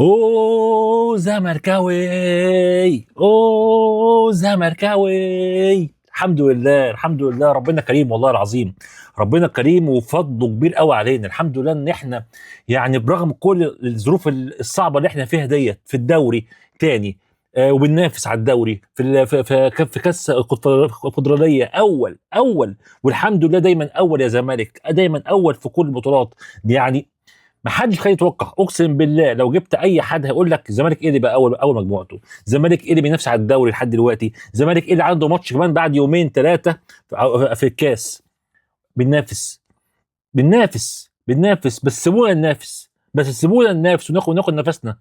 اوه زمركاوي، اوه زمركاوي. الحمد لله الحمد لله، ربنا كريم والله العظيم. ربنا كريم وفضله كبير قوي علينا. الحمد لله ان احنا يعني برغم كل الظروف الصعبه اللي احنا فيها ديت في الدوري تاني. وبننافس على الدوري في كاس الكونفدراليه اول. والحمد لله دايما اول يا زمالك، دايما اول في كل البطولات دي يعني. ما حدش كان يتوقع، اقسم بالله لو جبت اي حد هيقول لك الزمالك ايه اللي بقى اول مجموعته، الزمالك ايه اللي بينافس على الدوري لحد دلوقتي، الزمالك ايه اللي عنده ماتش كمان بعد يومين ثلاثه في الكاس. بننافس بننافس بس سيبونا ننافس، بس سيبونا ننافس وناخد نفسنا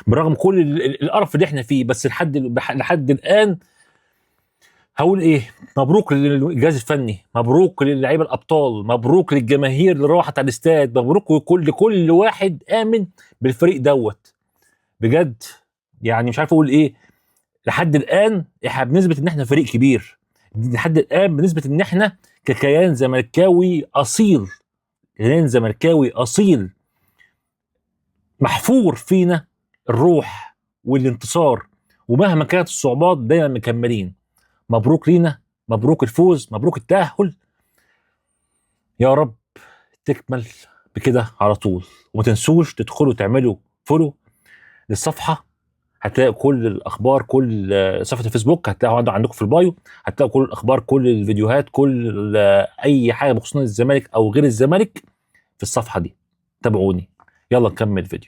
برغم كل القرف اللي احنا فيه. بس لحد الان هقول ايه؟ مبروك للجهاز الفني، مبروك للعيبه الابطال، مبروك للجماهير اللي راحت على الاستاد، مبروك لكل واحد امن بالفريق دوت. بجد يعني مش عارف اقول ايه. لحد الان احنا بنثبت ان احنا فريق كبير، لحد الان بنثبت ان احنا ككيان زملكاوي اصيل، كيان زملكاوي اصيل محفور فينا الروح والانتصار، ومهما كانت الصعوبات دايما مكملين. مبروك لينا، مبروك الفوز، مبروك التأهل. يا رب تكمل بكده على طول. وما تنسوش تدخلوا تعملوا فولو للصفحة، هتلاقي كل الأخبار، كل صفحة الفيسبوك هتلاقوا عندكم في البايو، هتلاقوا كل الأخبار، كل الفيديوهات، كل أي حاجة بخصوص الزمالك أو غير الزمالك في الصفحة دي. تابعوني، يلا نكمل الفيديو.